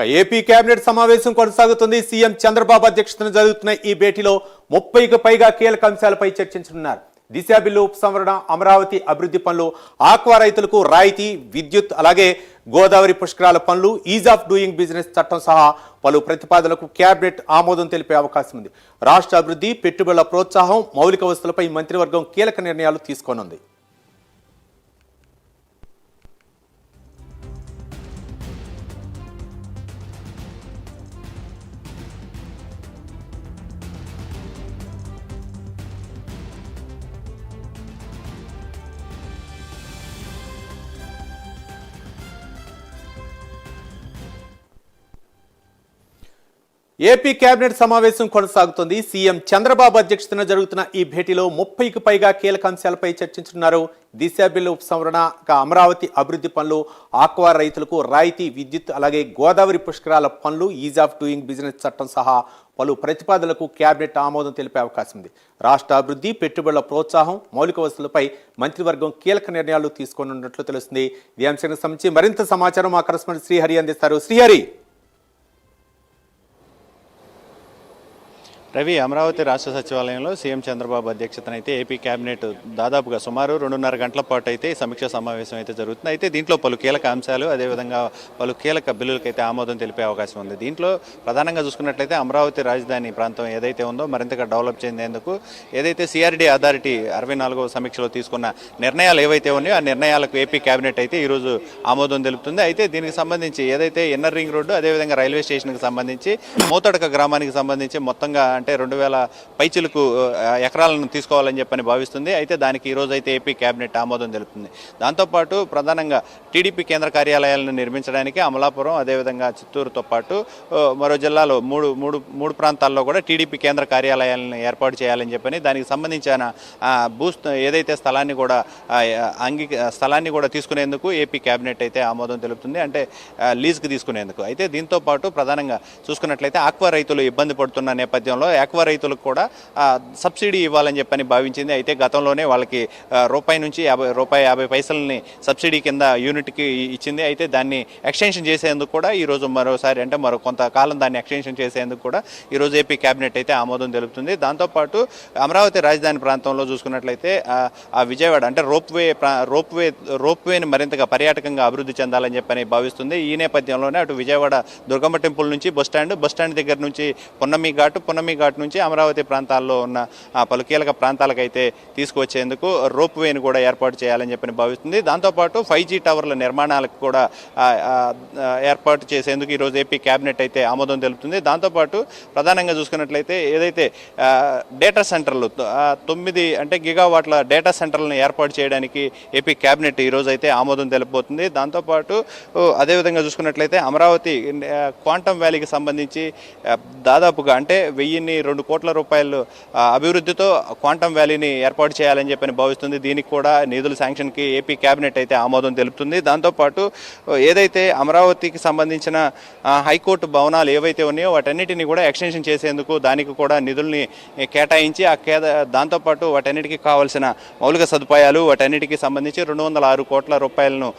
AP cabinet సమావేశం కొనసాగుతుంది. CM Chandrababu అధ్యక్షతన జరుగుతున్న ఈ భేటీలో 30కి పైగా కీలక అంశాలపై చర్చించనున్నారు. దిశ బిల్లు ఉపసంహరణ, అమరావతి అభివృద్ధి పనులు, ఆక్వా రైతులకు రాయితీ, విద్యుత్, అలాగే గోదావరి పుష్కరాల పనులు, ఈజ్ ఆఫ్ డూయింగ్ బిజినెస్ చట్టం సహా పలు ప్రతిపాదనలకు కేబినెట్ ఆమోదం తెలిపే అవకాశం ఉంది. రాష్ట్ర అభివృద్ధి, పెట్టుబడుల ప్రోత్సాహం, మౌలిక వసతులపై మంత్రివర్గం కీలక నిర్ణయాలు తీసుకోనుంది. ఏపీ కేబినెట్ సమావేశం కొనసాగుతుంది. సీఎం చంద్రబాబు అధ్యక్షతన జరుగుతున్న ఈ భేటీలో 30కి పైగా కీలక అంశాలపై చర్చించనున్నారు. దిశ బిల్లు ఉపసంహరణ, అమరావతి అభివృద్ధి పనులు, ఆక్వా రైతులకు రాయితీ, విద్యుత్, అలాగే గోదావరి పుష్కరాల పనులు, ఈజ్ ఆఫ్ డూయింగ్ బిజినెస్ చట్టం సహా పలు ప్రతిపాదనలకు కేబినెట్ ఆమోదం తెలిపే అవకాశం ఉంది. రాష్ట్ర అభివృద్ధి, పెట్టుబడుల ప్రోత్సాహం, మౌలిక వసతులపై మంత్రివర్గం కీలక నిర్ణయాలు తీసుకోనున్నట్లు తెలుస్తుంది. ఈ అంశానికి సంబంధించి మరింత సమాచారం మా కరెస్పాండెంట్ శ్రీహరి అందిస్తారు. శ్రీహరి, రవి, అమరావతి రాష్ట్ర సచివాలయంలో సీఎం చంద్రబాబు అధ్యక్షతన అయితే ఏపీ కేబినెట్ దాదాపుగా సుమారు 2.5 గంటల పాటు అయితే సమీక్ష సమావేశం అయితే జరుగుతుంది. అయితే దీంట్లో పలు కీలక అంశాలు, అదేవిధంగా పలు కీలక బిల్లులకైతే ఆమోదం తెలిపే అవకాశం ఉంది. దీంట్లో ప్రధానంగా చూసుకున్నట్లయితే అమరావతి రాజధాని ప్రాంతం ఏదైతే ఉందో మరింతగా డెవలప్ చెందేందుకు ఏదైతే సిఆర్డీ అథారిటీ 64వ సమీక్షలో తీసుకున్న నిర్ణయాలు ఏవైతే ఉన్నాయో ఆ నిర్ణయాలకు ఏపీ కేబినెట్ అయితే ఈరోజు ఆమోదం తెలుపుతుంది. అయితే దీనికి సంబంధించి ఏదైతే ఇన్నర్ రింగ్ రోడ్డు, అదేవిధంగా రైల్వే స్టేషన్కి సంబంధించి మూతడక గ్రామానికి సంబంధించి మొత్తంగా అంటే 2000 పైచిలకు ఎకరాలను తీసుకోవాలని చెప్పని భావిస్తుంది. అయితే దానికి ఈరోజు అయితే ఏపీ కేబినెట్ ఆమోదం తెలుపుతుంది. దాంతోపాటు ప్రధానంగా టీడీపీ కేంద్ర కార్యాలయాలను నిర్మించడానికి అమలాపురం, అదేవిధంగా చిత్తూరుతో పాటు మరో జిల్లాలో మూడు ప్రాంతాల్లో కూడా టీడీపీ కేంద్ర కార్యాలయాలను ఏర్పాటు చేయాలని చెప్పని దానికి సంబంధించిన ఏదైతే స్థలాన్ని కూడా తీసుకునేందుకు ఏపీ కేబినెట్ అయితే ఆమోదం తెలుపుతుంది, అంటే లీజ్కి తీసుకునేందుకు. అయితే దీంతో పాటు ప్రధానంగా చూసుకున్నట్లయితే ఆక్వా రైతులు ఇబ్బంది పడుతున్న నేపథ్యంలో ఆక్వా రైతులకు కూడా సబ్సిడీ ఇవ్వాలని చెప్పని భావించింది. అయితే గతంలోనే వాళ్ళకి రూపాయి నుంచి రూపాయి 50 పైసలని సబ్సిడీ కింద యూనిట్కి ఇచ్చింది. అయితే దాన్ని ఎక్స్టెన్షన్ చేసేందుకు కూడా ఈరోజు మరోసారి, అంటే మరో కొంతకాలం దాన్ని ఎక్స్టెన్షన్ చేసేందుకు కూడా ఈరోజు ఏపీ కేబినెట్ అయితే ఆమోదం తెలుపుతుంది. దాంతోపాటు అమరావతి రాజధాని ప్రాంతంలో చూసుకున్నట్లయితే ఆ విజయవాడ అంటే రోప్వేని మరింతగా పర్యాటకంగా అభివృద్ధి చెందాలని చెప్పని భావిస్తుంది. ఈ నేపథ్యంలోనే అటు విజయవాడ దుర్గమ్మ టెంపుల్ నుంచి బస్టాండ్ దగ్గర నుంచి పున్నమి ఘాట్ నుంచి అమరావతి ప్రాంతాల్లో ఉన్న పలు కీలక ప్రాంతాలకైతే తీసుకువచ్చేందుకు రోప్ వేని కూడా ఏర్పాటు చేయాలని చెప్పని భావిస్తుంది. దాంతోపాటు 5G టవర్ల నిర్మాణాలకు కూడా ఏర్పాటు చేసేందుకు ఈరోజు ఏపీ కేబినెట్ అయితే ఆమోదం తెలుపుతుంది. దాంతోపాటు ప్రధానంగా చూసుకున్నట్లయితే ఏదైతే డేటా సెంటర్లు 9 అంటే గిగావాట్ల డేటా సెంటర్లను ఏర్పాటు చేయడానికి ఏపీ కేబినెట్ ఈరోజు అయితే ఆమోదం తెలుపుతుంది. దాంతోపాటు అదేవిధంగా చూసుకున్నట్లయితే అమరావతి క్వాంటమ్ వ్యాలీకి సంబంధించి దాదాపుగా అంటే 1,002 కోట్ల రూపాయలు అభివృద్ధితో క్వాంటమ్ వ్యాలీని ఏర్పాటు చేయాలని చెప్పని భావిస్తుంది. దీనికి కూడా నిధుల శాంక్షన్కి ఏపీ కేబినెట్ అయితే ఆమోదం తెలుపుతుంది. దాంతోపాటు ఏదైతే అమరావతికి సంబంధించిన హైకోర్టు భవనాలు ఏవైతే ఉన్నాయో వాటన్నిటిని కూడా ఎక్స్టెన్షన్ చేసేందుకు దానికి కూడా నిధుల్ని కేటాయించి దాంతోపాటు వాటన్నిటికీ కావాల్సిన మౌలిక సదుపాయాలు వాటన్నిటికీ సంబంధించి 206 కోట్ల రూపాయలను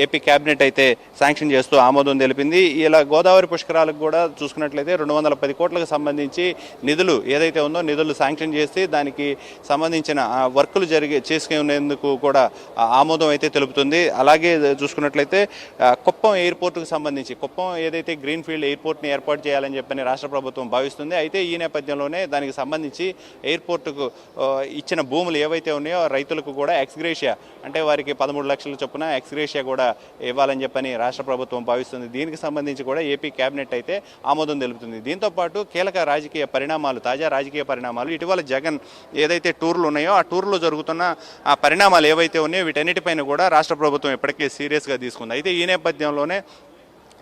ఏపీ కేబినెట్ అయితే శాంక్షన్ చేస్తూ ఆమోదం తెలిపింది. ఇలా గోదావరి పుష్కరాలకు కూడా చూసుకున్నట్లయితే 210 కోట్లకు సంబంధించి నిధులు ఏదైతే ఉందో నిధులు శాంక్షన్ చేసి దానికి సంబంధించిన వర్కులు చేసుకునేందుకు కూడా ఆమోదం అయితే తెలుపుతుంది. అలాగే చూసుకున్నట్లయితే కుప్పం ఎయిర్పోర్టుకు సంబంధించి ఏదైతే గ్రీన్ ఫీల్డ్ ఎయిర్పోర్ట్ని ఏర్పాటు చేయాలని చెప్పని రాష్ట్ర ప్రభుత్వం భావిస్తుంది. అయితే ఈ నేపథ్యంలోనే దానికి సంబంధించి ఎయిర్పోర్టుకు ఇచ్చిన భూములు ఏవైతే ఉన్నాయో రైతులకు కూడా ఎక్స్గ్రేషియా అంటే వారికి 13 లక్షల చొప్పున ఎక్స్గ్రేషియా కూడా ఇవ్వాలని చెప్పని రాష్ట్ర ప్రభుత్వం భావిస్తుంది. దీనికి సంబంధించి కూడా ఏపీ కేబినెట్ అయితే ఆమోదం తెలుపుతుంది. దీంతో పాటు కీలక తాజా రాజకీయ పరిణామాలు, ఇటీవల జగన్ ఏదైతే టూర్లు ఉన్నాయో ఆ టూర్లో జరుగుతున్న ఆ పరిణామాలు ఏవైతే ఉన్నాయో వీటన్నిటిపైన కూడా రాష్ట్ర ప్రభుత్వం ఇప్పటికే సీరియస్గా తీసుకుంది. అయితే ఈ నేపథ్యంలోనే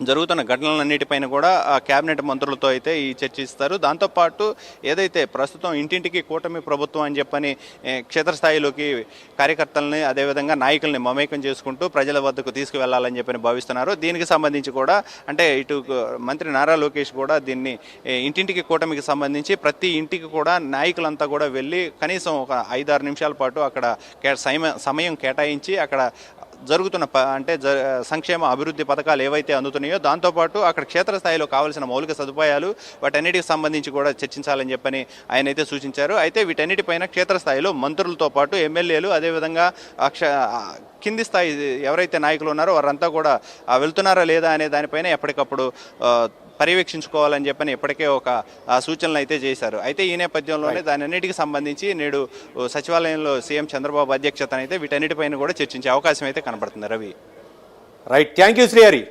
జరుగుతున్న ఘటనలన్నిటిపైన కూడా కేబినెట్ మంత్రులతో అయితే ఈ చర్చిస్తారు. దాంతోపాటు ఏదైతే ప్రస్తుతం ఇంటింటికి కూటమి ప్రభుత్వం అని చెప్పని క్షేత్రస్థాయిలోకి కార్యకర్తలని అదేవిధంగా నాయకుల్ని మమేకం చేసుకుంటూ ప్రజల వద్దకు తీసుకువెళ్లాలని చెప్పని భావిస్తున్నారు. దీనికి సంబంధించి కూడా అంటే ఇటు మంత్రి నారా లోకేష్ కూడా దీన్ని ఇంటింటికి కూటమికి సంబంధించి ప్రతి ఇంటికి కూడా నాయకులంతా కూడా వెళ్ళి కనీసం ఒక 5-6 నిమిషాల పాటు అక్కడ సమయం కేటాయించి అక్కడ జరుగుతున్న సంక్షేమ అభివృద్ధి పథకాలు ఏవైతే అందుతున్నాయో దాంతోపాటు అక్కడ క్షేత్రస్థాయిలో కావాల్సిన మౌలిక సదుపాయాలు వాటన్నిటికి సంబంధించి కూడా చర్చించాలని చెప్పని ఆయన అయితే సూచించారు. అయితే వీటన్నిటిపైన క్షేత్రస్థాయిలో మంత్రులతో పాటు ఎమ్మెల్యేలు అదేవిధంగా కింది స్థాయి ఎవరైతే నాయకులు ఉన్నారో వారంతా కూడా వెళ్తున్నారా లేదా అనే దానిపైన ఎప్పటికప్పుడు పర్యవేక్షించుకోవాలని చెప్పని ఇప్పటికే ఒక సూచనలు అయితే చేశారు. అయితే ఈ నేపథ్యంలోనే దాని అన్నిటికి సంబంధించి నేడు సచివాలయంలో సీఎం చంద్రబాబు అధ్యక్షతన అయితే వీటన్నిటిపైన కూడా చర్చించే అవకాశం అయితే కనబడుతుంది. Ravi, right, thank you Srihari.